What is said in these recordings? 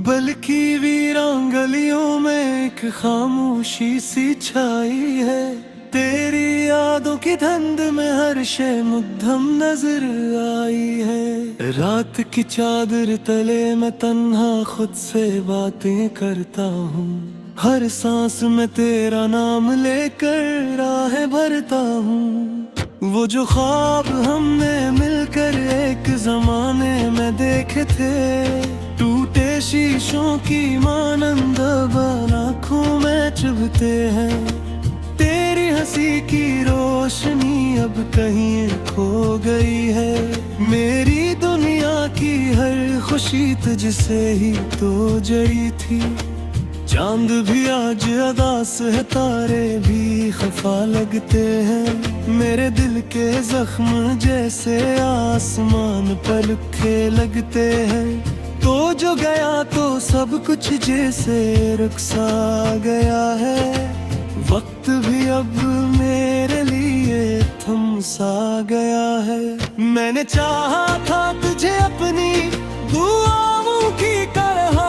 बल्कि वीरान गलियों में एक खामोशी सी छाई है। तेरी यादों की धुंध में हर शय मुग्धम नजर आई है। रात की चादर तले मैं तन्हा खुद से बातें करता हूँ। हर सांस में तेरा नाम लेकर राहें भरता हूँ। वो जो ख्वाब हमने मिलकर एक जमाने में देखे थे, टूटे शीशों की मानंद आँखों में चुभते हैं। तेरी हंसी की रोशनी अब कहीं खो गई है। मेरी दुनिया की हर खुशी तुझसे ही तो जड़ी थी। चांद भी आज अदास है, तारे भी खफा लगते हैं। मेरे दिल के जख्म जैसे आसमान पर लिखे लगते हैं। तो जो गया तो सब कुछ जैसे रुक सा गया है। वक्त भी अब मेरे लिए थम सा गया है। मैंने चाहा था तुझे अपनी दुआओं की तरह,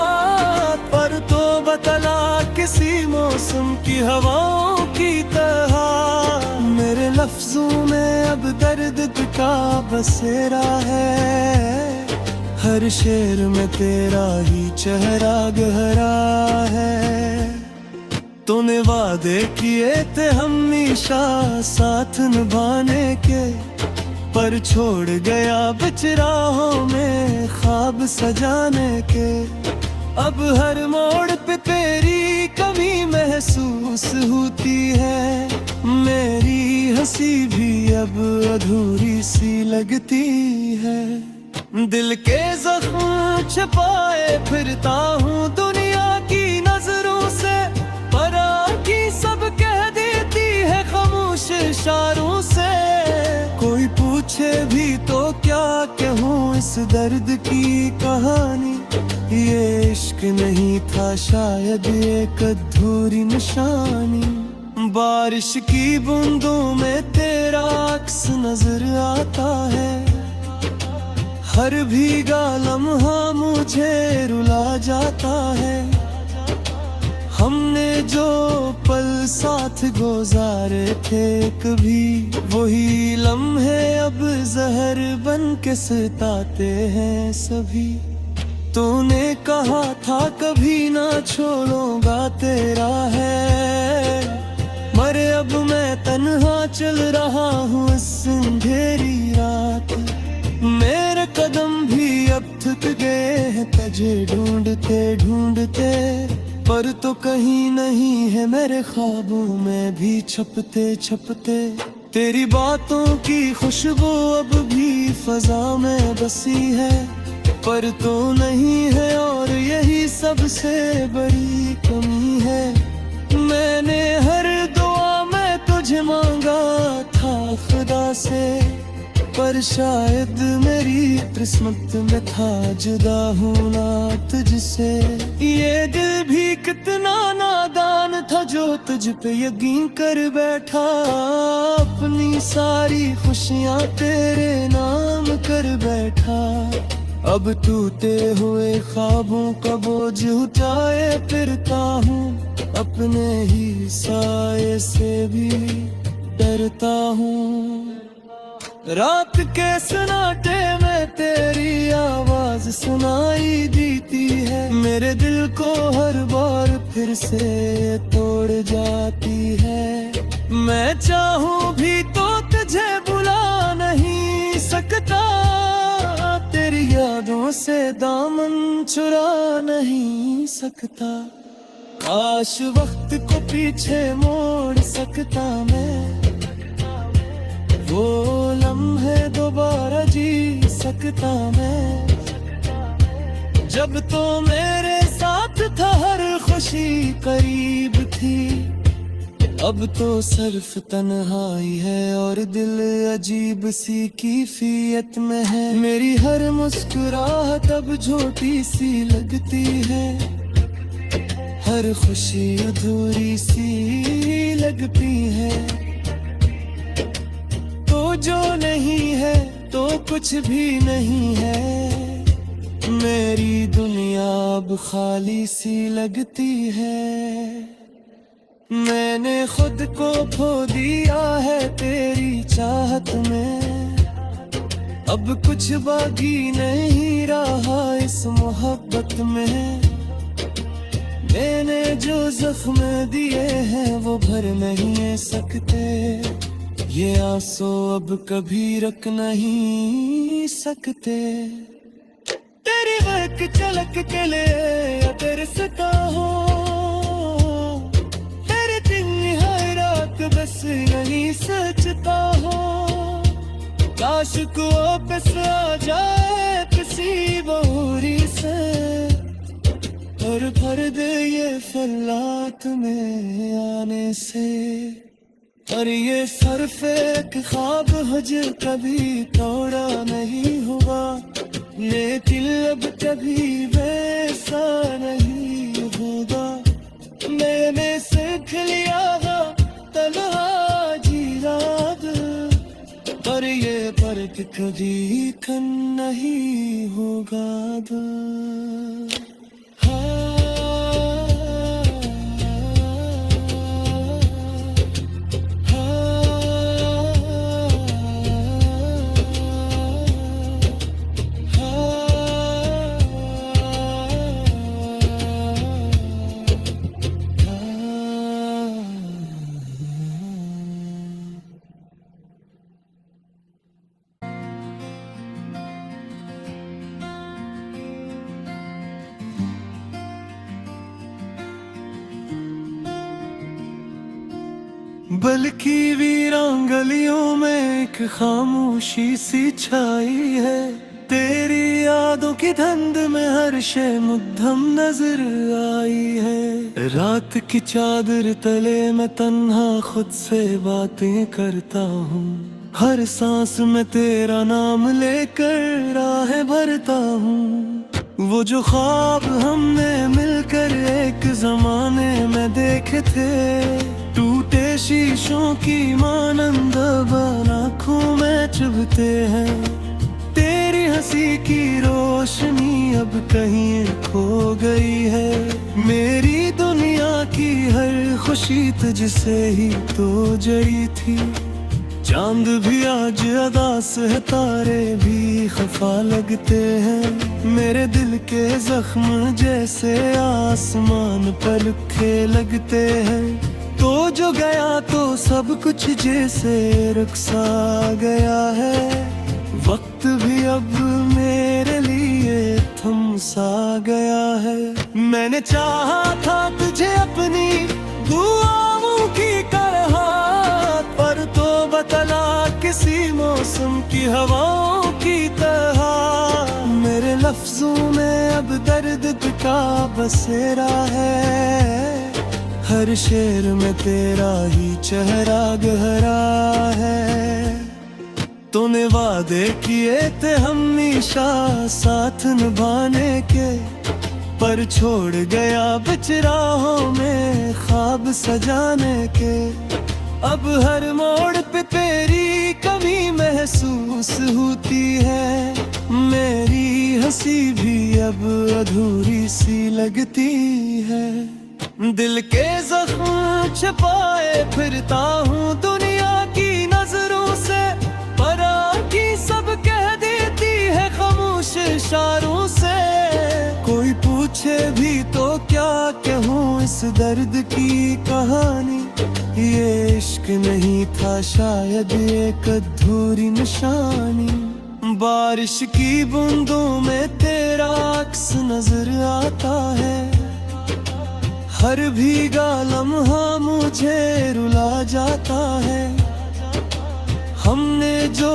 पर तो बतला किसी मौसम की हवाओं की तरह। मेरे लफ्जों में अब दर्द का बसेरा है। हर शेर में तेरा ही चेहरा गहरा है। तूने वादे किए थे हमेशा साथ निभाने के, पर छोड़ गया बिच राहों में ख्वाब सजाने के। अब हर मोड़ पे तेरी कमी महसूस होती है। मेरी हंसी भी अब अधूरी सी लगती है। दिल के जख्म छुपाए फिरता हूँ दुनिया की नजरों से, पर आँखें सब कह देती है खामोश इशारों से। कोई पूछे भी तो क्या कहूँ इस दर्द की कहानी। ये इश्क नहीं था शायद एक अधूरी निशानी। बारिश की बूंदों में तेरा अक्स नजर आता है। हर भीगा लम्हा मुझे रुला जाता है। हमने जो पल साथ गुजारे थे कभी, वही लम्हे अब जहर बन के सताते हैं सभी। तूने कहा था कभी ना छोड़ूंगा तेरा है, मरे अब मैं तन्हा चल रहा हूँ इस अंधेरी रात। मेरे कदम भी अब थक गए हैं तुझे ढूंढते ढूंढते, पर तो कहीं नहीं है मेरे ख्वाबों में भी छपते छपते। तेरी बातों की खुशबू अब भी फजा में बसी है, पर तो नहीं है और यही सबसे बड़ी कमी है। मैंने हर दुआ में तुझे मांगा था खुदा से, पर शायद मेरी किस्मत में था जुदा होना तुझसे। ये दिल भी कितना नादान था जो तुझ पे यकीन कर बैठा। अपनी सारी खुशियाँ तेरे नाम कर बैठा। अब टूटे हुए ख्वाबों का बोझ उठाए फिरता हूँ, अपने ही साए से भी डरता हूँ। रात के सन्नाटे में तेरी आवाज सुनाई देती है। मेरे दिल को हर बार फिर से तोड़ जाती है। मैं चाहूँ भी तो तुझे बुला नहीं सकता, तेरी यादों से दामन चुरा नहीं सकता। काश वक्त को पीछे मोड़ सकता मैं, वो लम्हे दोबारा जी सकता मैं। जब तो मेरे साथ था हर खुशी करीब थी, अब तो सिर्फ तन्हाई है और दिल अजीब सी कैफियत में है। मेरी हर मुस्कुराहट अब झूठी सी लगती है, हर खुशी अधूरी सी लगती है। तो जो नहीं है तो कुछ भी नहीं है। मेरी दुनिया अब खाली सी लगती है। मैंने खुद को खो दिया है तेरी चाहत में, अब कुछ बाकी नहीं रहा इस मोहब्बत में। मैंने जो जख्म दिए हैं वो भर नहीं सकते, ये आंसू अब कभी रख नहीं सकते। तेरी एक झलक के लिए तरसता हो, तेरे दिन हर रात बस नहीं सचता हो। काश को वापस आ जाए किसी बोरी से, और भर दे ये फलात में आने से। और ये सिर्फ एक ख्वाब है जो कभी तोड़ा नहीं हुआ, लेकिन अब कभी वैसा नहीं होगा। मैंने सीख लिया तन्हा जीना, पर ये फर्क कभी कम नहीं होगा। बल्कि वीरान गलियों में एक खामोशी सी छाई है। तेरी यादों की धुंध में हर शय मुद्दम नजर आई है। रात की चादर तले मैं तन्हा खुद से बातें करता हूँ, हर सांस में तेरा नाम लेकर राह भरता हूँ। वो जो ख्वाब हमने मिलकर एक जमाने में देखे थे, टूटे शीशों की मानंद आँखों में चुभते हैं। तेरी हंसी की रोशनी अब कहीं खो गई है। मेरी दुनिया की हर खुशी तुझसे ही तो जड़ी थी। चांद भी आज अदास है, तारे भी खफा लगते हैं। मेरे दिल के जख्म जैसे आसमान पर लिखे लगते हैं। तो जो गया तो सब कुछ जैसे रुखसा गया है। वक्त भी अब मेरे लिए थम सा गया है। मैंने चाहा था तुझे अपनी दुआओं की तरह, पर तो बतला किसी मौसम की हवाओं की तरह। मेरे लफ्जों में अब दर्द का बसेरा है, हर शेर में तेरा ही चेहरा गहरा है। तूने वादे किए थे हमेशा साथ निभाने के, पर छोड़ गया बिच राहों में ख्वाब सजाने के। अब हर मोड़ पे तेरी कमी महसूस होती है। मेरी हंसी भी अब अधूरी सी लगती है। दिल के जख्म छुपाए फिरता हूँ दुनिया की नजरों से, पर आँखें सब कह देती है खामोश इशारों से। कोई पूछे भी तो क्या कहूँ इस दर्द की कहानी। ये इश्क नहीं था शायद एक अधूरी निशानी। बारिश की बूंदों में तेरा अक्स नजर आता है, हर भीगा लम्हा मुझे रुला जाता है। हमने जो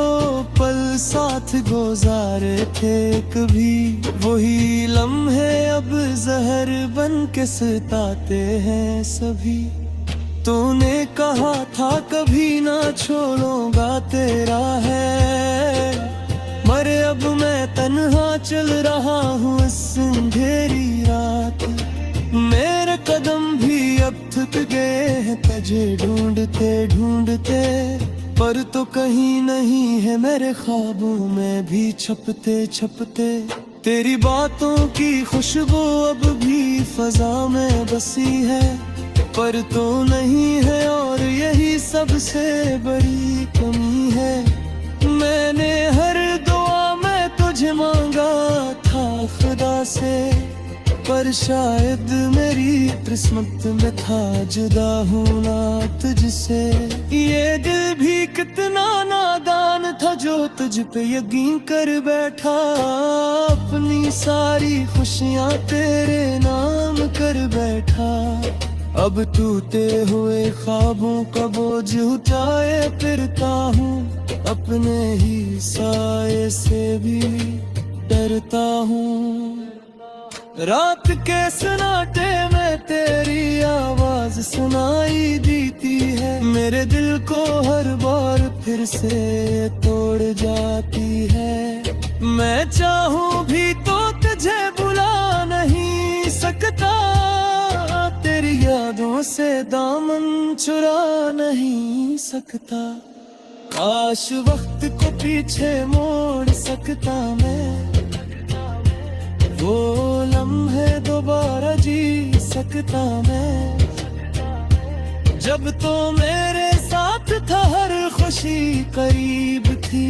पल साथ गुजारे थे कभी, वही लम्हे अब जहर बन के सताते हैं सभी। तूने कहा था कभी ना छोड़ूंगा तेरा है, मरे अब मैं तन्हा चल रहा हूँ इस अंधेरी रात। मेरे कदम भी अब थक गए हैं तुझे ढूंढते ढूंढते, पर तो कहीं नहीं है मेरे ख्वाबों में भी छपते छपते। तेरी बातों की खुशबू अब भी फजा में बसी है, पर तो नहीं है और यही सबसे बड़ी कमी है। मैंने हर दुआ में तुझे मांगा था खुदा से, पर शायद मेरी किस्मत में था जुदा होना तुझसे। ये दिल भी कितना नादान था जो तुझ पे यकीन कर बैठा, अपनी सारी खुशियां तेरे नाम कर बैठा। अब टूटे हुए ख्वाबों का बोझ उठाए फिरता हूँ, अपने ही साए से भी डरता हूँ। रात के सन्नाटे में तेरी आवाज सुनाई देती है, मेरे दिल को हर बार फिर से तोड़ जाती है। मैं चाहूँ भी तो तुझे भुला नहीं सकता, तेरी यादों से दामन चुरा नहीं सकता। काश वक्त को पीछे मोड़ सकता मैं, वो लम्हे दोबारा जी सकता मैं, जब तो मेरे साथ था हर खुशी करीब थी।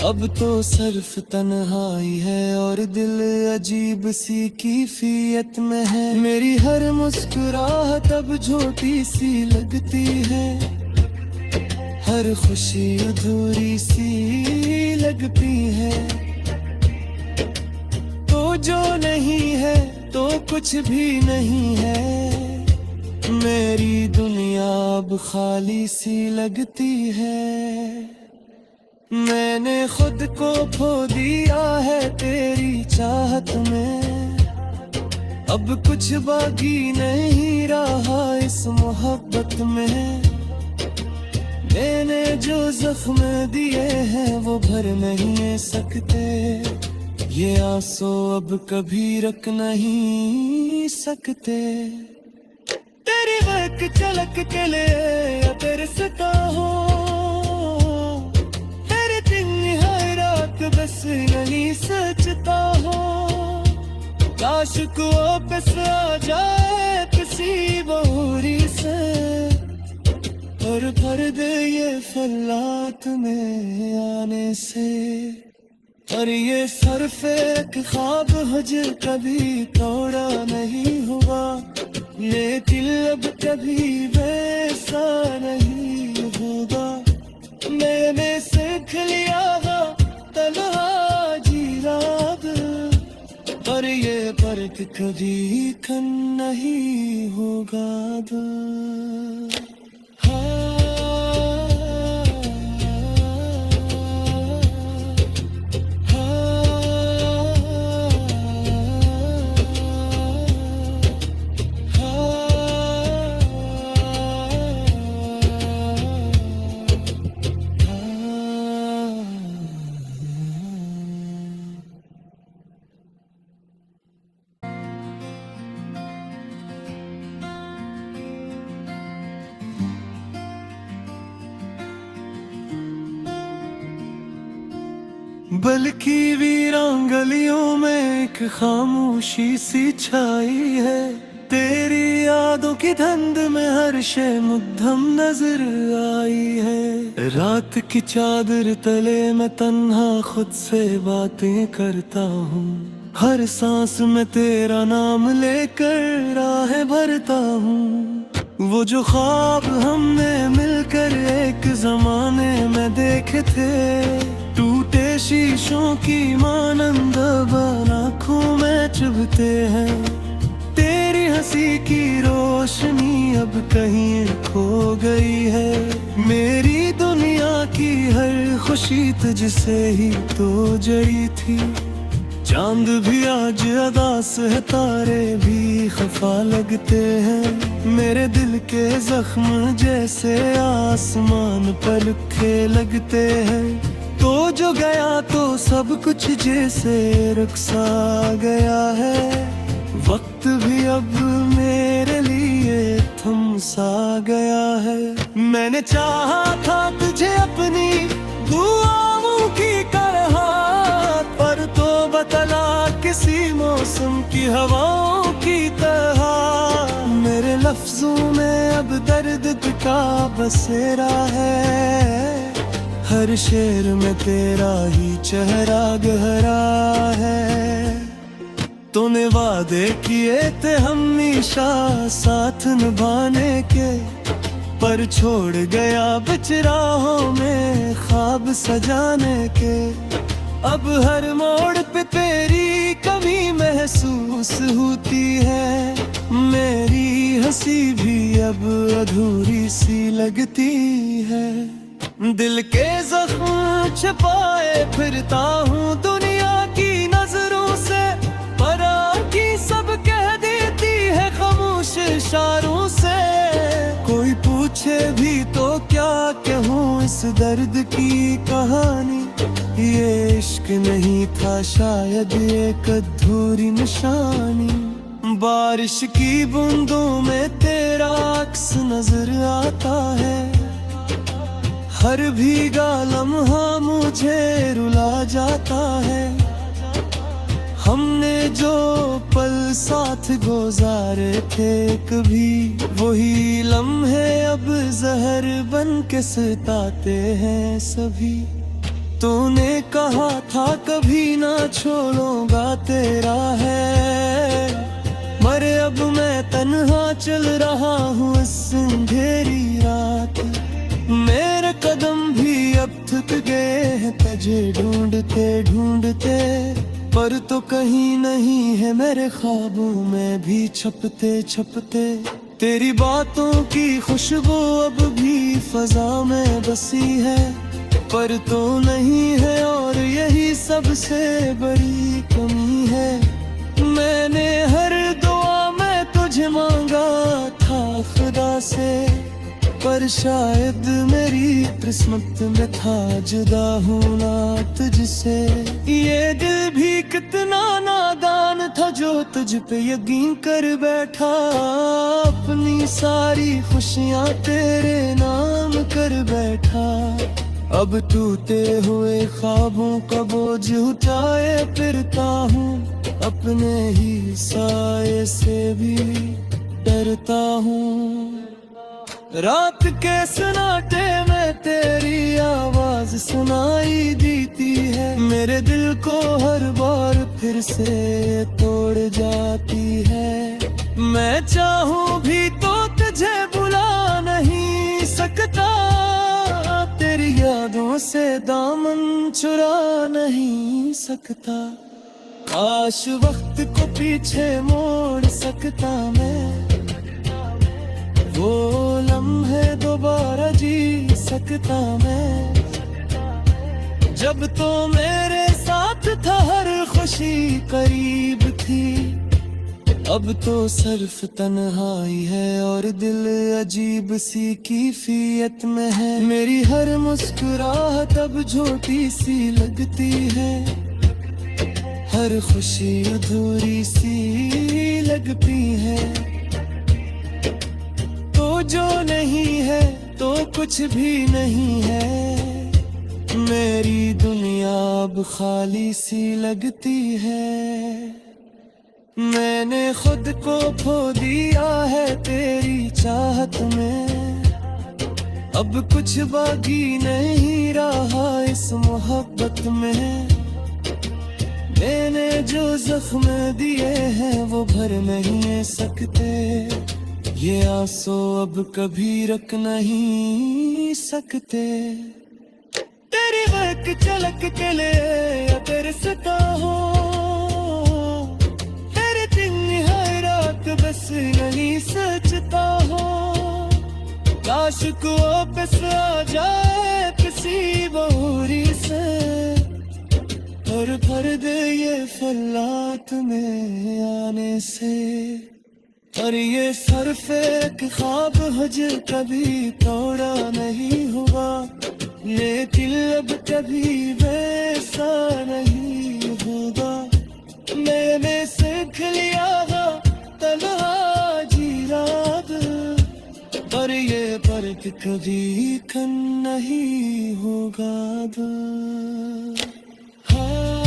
अब तो सिर्फ तन्हाई है और दिल अजीब सी कैफियत में है। मेरी हर मुस्कुराहट अब झूठी सी लगती है, हर खुशी अधूरी सी लगती है। तो जो नहीं है तो कुछ भी नहीं है, मेरी दुनिया अब खाली सी लगती है। मैंने खुद को खो दिया है तेरी चाहत में, अब कुछ बाकी नहीं रहा इस मोहब्बत में। मैंने जो जख्म दिए हैं वो भर नहीं सकते, ये आंसू अब कभी रख नहीं सकते। तेरी वक्त झलक के लिए या तरसता हो, तेरे दिन हर रात बस नहीं सचता हो। काश को वापस आ जाए किसी बहुरी से, और भर दे ये फलात में आने से। और ये सर्फ एक ख्वाब हो जो कभी तोड़ा नहीं हुआ, ये दिल अब कभी वैसा नहीं होगा। मैंने सीख लिया तन्हा जीना अब, और ये फर्क कभी कम नहीं होगा अब। बल्कि वीरान गलियों में एक खामोशी सी छाई है, तेरी यादों की धुंध में हर शय मुद्दम नजर आई है। रात की चादर तले मैं तन्हा खुद से बातें करता हूँ, हर सांस में तेरा नाम लेकर राह भरता हूँ। वो जो ख्वाब हमने मिलकर एक जमाने में देखे थे, टूटे शीशों की मानंद आँखों में चुभते हैं। तेरी हंसी की रोशनी अब कहीं खो गई है, मेरी दुनिया की हर खुशी तुझसे ही तो जड़ी थी। चांद भी आज अदास है, तारे भी खफा लगते हैं। मेरे दिल के जख्म जैसे आसमान पर लिखे लगते हैं। तो जो गया तो सब कुछ जैसे रुखसा गया है, वक्त भी अब मेरे लिए थम सा गया है। मैंने चाहा था तुझे अपनी दुआओं की तरह, पर तो बदल की हवाओं की तरह मेरे लफ्जों में अब दर्द का बसेरा है। हर शेर में तेरा ही चेहरा गहरा है। तूने वादे किए थे हमेशा साथ निभाने के, पर छोड़ गया बिच राहों में ख्वाब सजाने के। अब हर मोड़ पे तेरी कमी महसूस होती है। मेरी हंसी भी अब अधूरी सी लगती है। दिल के जख्म छुपाए फिरता हूँ दुनिया की नजरों से, पर आँखी सब कह देती है खामोश इशारों से। कोई पूछे भी तो क्या कहूँ इस दर्द की कहानी। ये इश्क नहीं था शायद एक अधूरी निशानी। बारिश की बूंदों में तेरा अक्स नजर आता है। हर भीगा लम्हा मुझे रुला जाता है। हमने जो पल साथ गुजारे थे कभी, वही लम्हे अब जहर बन के सताते हैं सभी। तूने कहा था कभी ना छोड़ूंगा तेरा है, मरे अब मैं तन्हा चल रहा हूँ इस अंधेरी रात। मेरे कदम भी अब थक गए हैं तुझे ढूंढते ढूंढते, पर तो कहीं नहीं है मेरे ख्वाबों में भी छपते छपते। तेरी बातों की खुशबू अब भी फजा में बसी है, पर तो नहीं है और यही सबसे बड़ी कमी है। मैंने हर दुआ में तुझे मांगा था खुदा से, पर शायद मेरी किस्मत में था जुदा होना तुझसे। ये दिल भी कितना नादान था जो तुझ पे यकीन कर बैठा। अपनी सारी खुशियाँ तेरे नाम कर बैठा। अब टूटे हुए ख्वाबों का बोझ उठाए फिरता हूँ, अपने ही साए से भी डरता हूँ। रात के सन्नाटे में तेरी आवाज सुनाई देती है। मेरे दिल को हर बार फिर से तोड़ जाती है। मैं चाहूँ भी तो तुझे बुला नहीं सकता, तेरी यादों से दामन चुरा नहीं सकता। काश वक्त को पीछे मोड़ सकता मैं, वो लम्हे दोबारा जी सकता मैं। जब तो मेरे साथ था हर खुशी करीब थी, अब तो सिर्फ तन्हाई है और दिल अजीब सी कैफियत में है। मेरी हर मुस्कुराहट अब झूठी सी लगती है, हर खुशी अधूरी सी लगती है। तो जो नहीं है तो कुछ भी नहीं है, मेरी दुनिया अब खाली सी लगती है। मैंने खुद को खो दिया है तेरी चाहत में, अब कुछ बाकी नहीं रहा इस मोहब्बत में। मैंने जो जख्म दिए हैं वो भर नहीं सकते, ये आंसू अब कभी रख नहीं सकते। तेरी वक चलक के ले या तेरे सता हो, तेरे दिन हर रात बस नहीं सचता हो। काश को वापस आ जाए किसी बहोरी से, और भर दे ये फलात में आने से। और ये सिर्फ एक ख्वाब है जो कभी तोड़ा नहीं हुआ, लेकिन अब कभी वैसा नहीं होगा। मैंने सीख लिया तन्हा जीना, पर ये फर्क कभी कम नहीं होगा। हाँ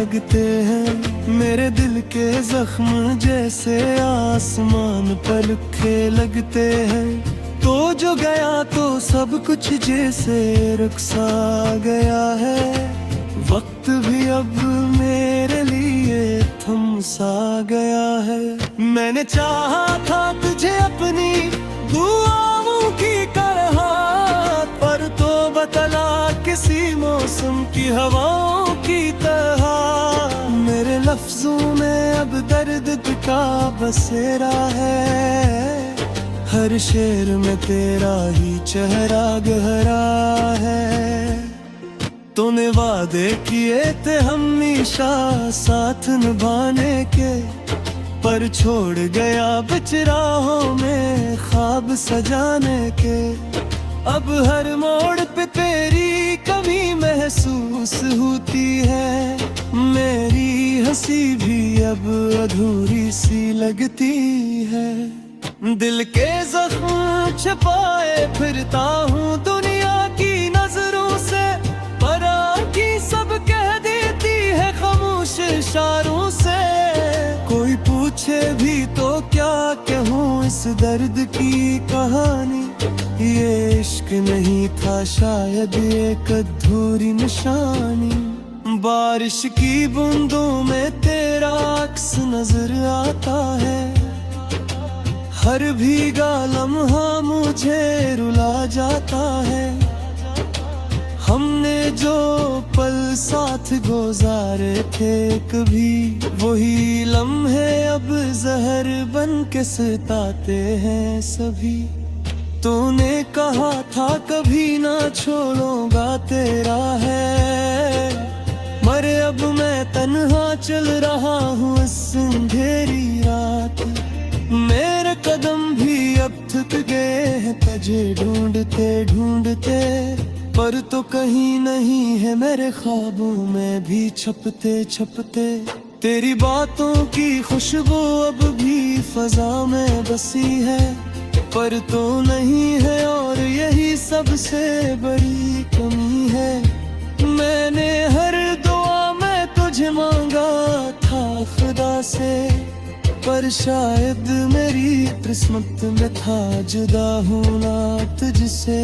लगते हैं मेरे दिल के जख्म जैसे आसमान पर लिखे लगते हैं। तो जो गया तो सब कुछ जैसे रुखसा गया है। वक्त भी अब मेरे लिए थम सा गया है। मैंने चाहा था तुझे अपनी दुआओं की तरह, पर तो बतला किसी मौसम की हवाओं की तरह। मेरे लफ्जों में अब दर्द का बसेरा है। हर शेर में तेरा ही चेहरा गहरा है। तूने वादे किए थे हमेशा साथ निभाने के, पर छोड़ गया बिच राहों में ख्वाब सजाने के। अब हर मोड़ पे तेरी कमी महसूस होती है। मेरी हंसी भी अब अधूरी सी लगती है। दिल के जख्म छुपाए फिरता हूँ दुनिया की नजरों से, पर आँखी सब कह देती है खामोश इशारों से। कोई पूछे भी तो क्या कहूँ इस दर्द की कहानी। ये इश्क नहीं था शायद एक अधूरी निशानी। बारिश की बूंदों में तेरा अक्स नजर आता है। हर भीगा लम्हा मुझे रुला जाता है। हमने जो पल साथ गुजारे थे कभी, वही लम्हे अब जहर बन के सताते हैं सभी। तूने कहा था कभी ना छोड़ूंगा तेरा है, मरे अब मैं तन्हा चल रहा हूँ इस अंधेरी रात। मेरे कदम भी अब थक गए हैं तुझे ढूंढते ढूंढते, पर तो कहीं नहीं है मेरे ख्वाबों में भी छपते छपते। तेरी बातों की खुशबू अब भी फजा में बसी है, पर तो नहीं है और यही सबसे बड़ी कमी है। मैंने हर दुआ में तुझे मांगा था खुदा से, पर शायद मेरी किस्मत में था जुदा होना तुझसे।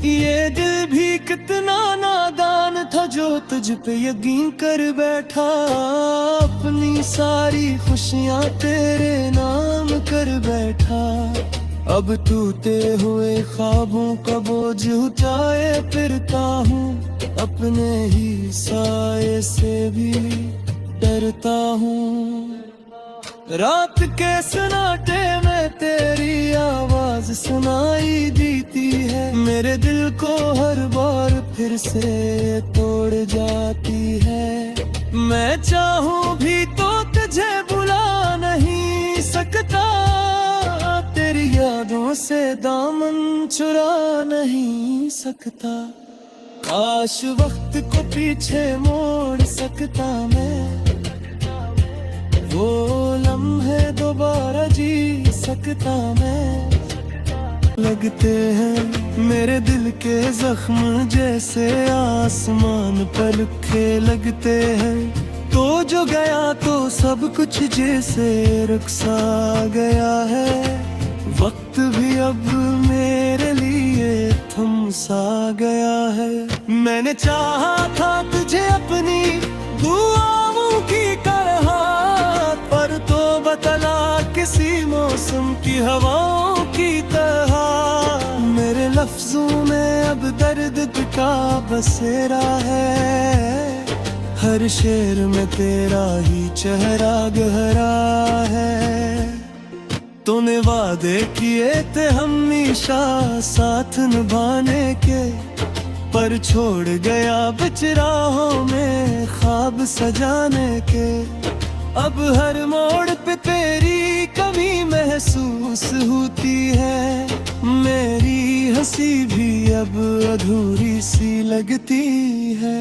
ये दिल भी कितना नादान था जो तुझ पे यकीन कर बैठा। अपनी सारी खुशियाँ तेरे नाम कर बैठा। अब टूटे हुए ख्वाबों का बोझ उठाए फिरता हूँ, अपने ही साए से भी डरता हूँ। रात के सन्नाटे में तेरी आवाज सुनाई देती है। मेरे दिल को हर बार फिर से तोड़ जाती है। मैं चाहूँ भी तो तुझे बुला नहीं सकता, तेरी यादों से दामन चुरा नहीं सकता। काश वक्त को पीछे मोड़ सकता मैं, वो लम्हे दोबारा जी सकता मैं। लगते हैं मेरे दिल के जख्म जैसे आसमान पर लिखे लगते हैं। तो जो गया तो सब कुछ जैसे रुखसा गया है। वक्त भी अब मेरे लिए थम सा गया है। मैंने चाहा था तुझे अपनी दुआओं की तरह, पर तो बतला किसी मौसम की हवाओं की तरह। मेरे लफ्जों में अब दर्द का बसेरा है। हर शेर में तेरा ही चेहरा गहरा है। तूने वादे किए थे हमेशा साथ निभाने के, पर छोड़ गया बिच राहों में ख्वाब सजाने के। अब हर मोड़ पे तेरी कमी महसूस होती है। मेरी हंसी भी अब अधूरी सी लगती है।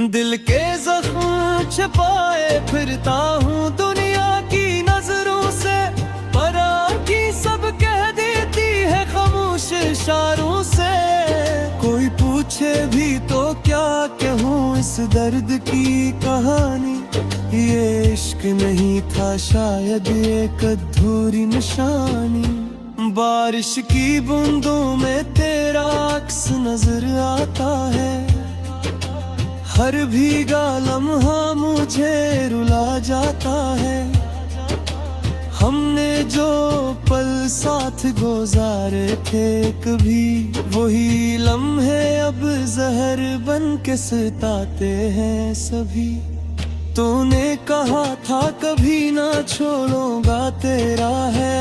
दिल के जख्म छुपाए फिरता हूँ दुनिया की नजरों से, पर आँखी सब कह देती है खामोश इशारों से। कोई पूछे भी तो क्या कहूँ इस दर्द की कहानी। ये इश्क नहीं था शायद एक अधूरी निशानी। बारिश की बूंदों में तेरा अक्स नजर आता है, हर भीगा लम्हा मुझे रुला जाता है। हमने जो पल साथ गुजारे थे कभी, वही लम्हे अब जहर बन के सताते हैं सभी। तूने कहा था कभी ना छोड़ूंगा तेरा है,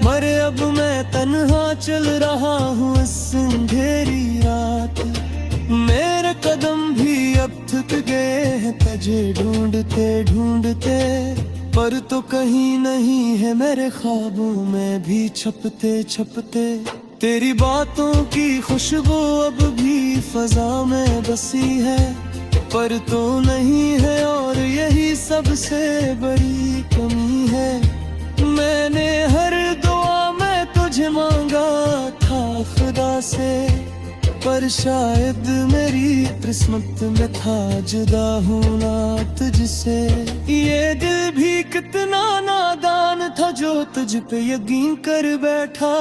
मरे अब मैं तन्हा चल रहा हूँ इस अंधेरी रात। मेरे कदम भी अब थक गए हैं तुझे ढूंढते ढूंढते, पर तो कहीं नहीं है मेरे ख्वाबों में भी छपते छपते। तेरी बातों की खुशबू अब भी फजा में बसी है, पर तो नहीं है और यही सबसे बड़ी कमी है। मैंने हर दुआ में तुझे मांगा था खुदा से, पर शायद मेरी किस्मत में था जुदा होना तुझसे। ये दिल भी कितना नादान था जो तुझ पे यकीन कर बैठा,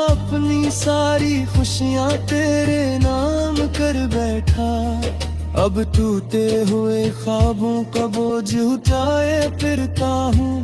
अपनी सारी खुशियाँ तेरे नाम कर बैठा। अब टूटे हुए ख्वाबों का बोझ उठाए फिरता हूँ,